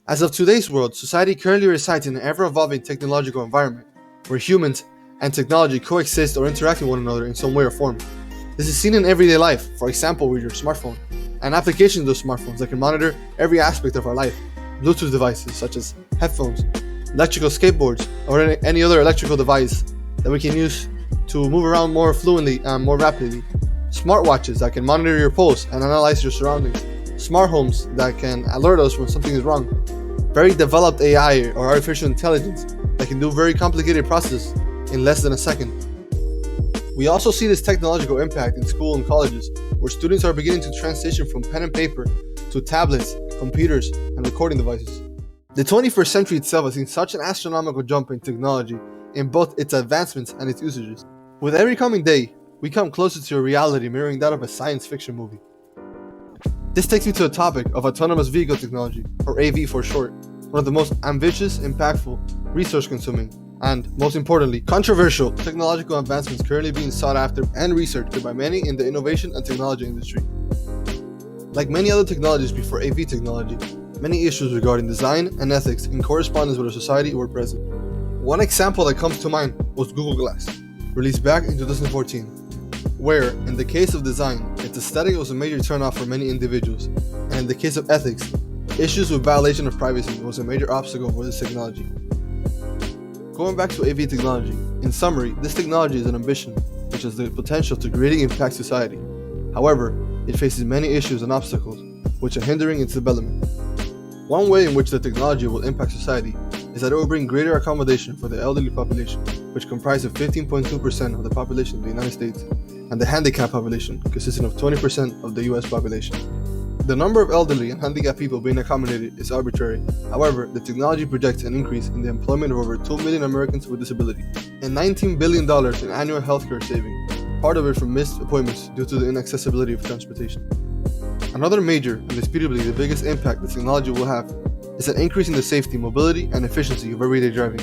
As of today's world, society currently resides in an ever-evolving technological environment where humans and technology coexist or interact with one another in some way or form. This is seen in everyday life, for example with your smartphone, and applications of those smartphones that can monitor every aspect of our life. Bluetooth devices such as headphones, electrical skateboards, or any other electrical device that we can use to move around more fluently and more rapidly. Smartwatches that can monitor your pulse and analyze your surroundings. Smart homes that can alert us when something is wrong. Very developed AI or artificial intelligence that can do very complicated processes in less than a second. We also see this technological impact in school and colleges, where students are beginning to transition from pen and paper to tablets, computers, and recording devices. The 21st century itself has seen such an astronomical jump in technology in both its advancements and its usages. With every coming day, we come closer to a reality mirroring that of a science fiction movie. This takes me to the topic of autonomous vehicle technology, or AV for short, one of the most ambitious, impactful, resource-consuming, and, most importantly, controversial technological advancements currently being sought after and researched by many in the innovation and technology industry. Like many other technologies before AV technology, many issues regarding design and ethics in correspondence with our society were present. One example that comes to mind was Google Glass, released back in 2014, where, in the case of design, its aesthetic was a major turnoff for many individuals, and in the case of ethics, issues with violation of privacy was a major obstacle for this technology. Going back to AV technology, in summary, this technology is an ambition which has the potential to greatly impact society. However, it faces many issues and obstacles which are hindering its development. One way in which the technology will impact society is that it will bring greater accommodation for the elderly population, which comprises 15.2% of the population of the United States, and the handicapped population, consisting of 20% of the US population. The number of elderly and handicapped people being accommodated is arbitrary. However, the technology projects an increase in the employment of over 2 million Americans with disability and $19 billion in annual healthcare savings, part of it from missed appointments due to the inaccessibility of transportation. Another major, and disputably the biggest impact the technology will have, is an increase in the safety, mobility, and efficiency of everyday driving.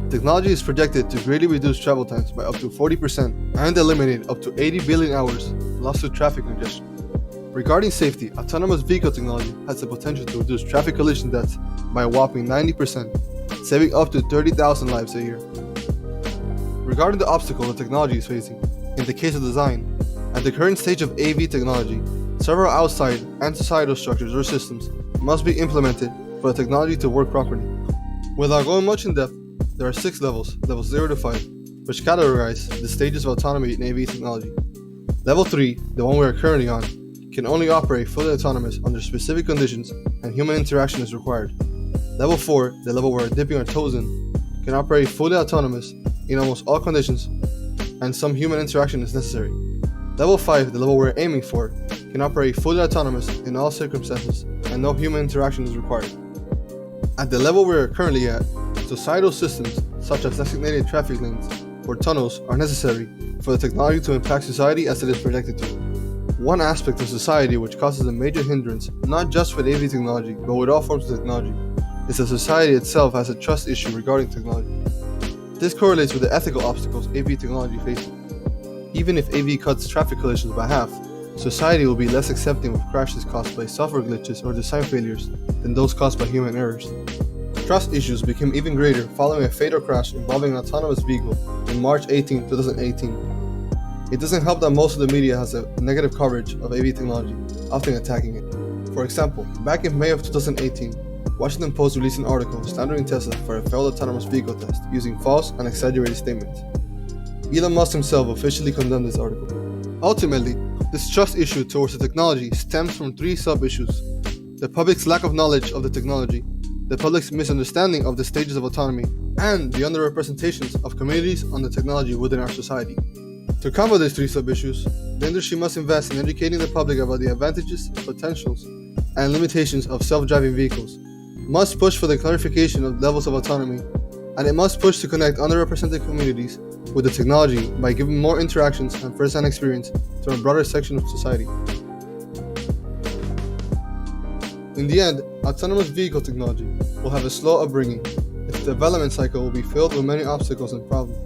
Technology is projected to greatly reduce travel times by up to 40% and eliminate up to 80 billion hours lost to traffic congestion. Regarding safety, autonomous vehicle technology has the potential to reduce traffic collision deaths by a whopping 90%, saving up to 30,000 lives a year. Regarding the obstacle the technology is facing, in the case of design, at the current stage of AV technology, several outside and societal structures or systems must be implemented for the technology to work properly. Without going much in depth, there are 6 levels 0 to 5, which categorize the stages of autonomy in AV technology. Level 3, the one we are currently on, can only operate fully autonomous under specific conditions and human interaction is required. Level 4, the level we're dipping our toes in, can operate fully autonomous in almost all conditions and some human interaction is necessary. Level 5, the level we're aiming for, can operate fully autonomous in all circumstances and no human interaction is required. At the level we're currently at, societal systems such as designated traffic lanes or tunnels are necessary for the technology to impact society as it is projected to. One aspect of society which causes a major hindrance, not just with AV technology, but with all forms of technology, is that society itself has a trust issue regarding technology. This correlates with the ethical obstacles AV technology faces. Even if AV cuts traffic collisions by half, society will be less accepting of crashes caused by software glitches or design failures than those caused by human errors. Trust issues became even greater following a fatal crash involving an autonomous vehicle on March 18, 2018. It doesn't help that most of the media has a negative coverage of AV technology, often attacking it. For example, back in May of 2018, Washington Post released an article slandering Tesla for a failed autonomous vehicle test using false and exaggerated statements. Elon Musk himself officially condemned this article. Ultimately, this trust issue towards the technology stems from 3 sub-issues: the public's lack of knowledge of the technology, the public's misunderstanding of the stages of autonomy, and the underrepresentations of communities on the technology within our society. To combat these 3 sub-issues, the industry must invest in educating the public about the advantages, potentials, and limitations of self-driving vehicles, must push for the clarification of levels of autonomy, and it must push to connect underrepresented communities with the technology by giving more interactions and first-hand experience to a broader section of society. In the end, autonomous vehicle technology will have a slow upbringing. Its development cycle will be filled with many obstacles and problems.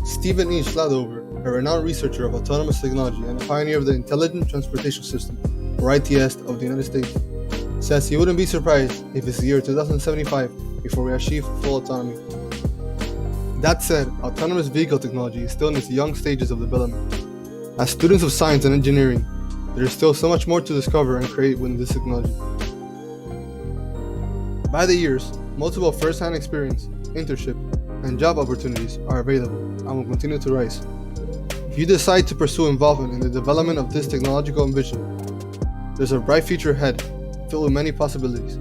Stephen E. Schladover, a renowned researcher of autonomous technology and a pioneer of the Intelligent Transportation System, or ITS, of the United States, says he wouldn't be surprised if it's the year 2075 before we achieve full autonomy. That said, autonomous vehicle technology is still in its young stages of development. As students of science and engineering, there is still so much more to discover and create within this technology. By the years, multiple first-hand experience, internship, and job opportunities are available and will continue to rise. If you decide to pursue involvement in the development of this technological ambition, there's a bright future ahead, filled with many possibilities.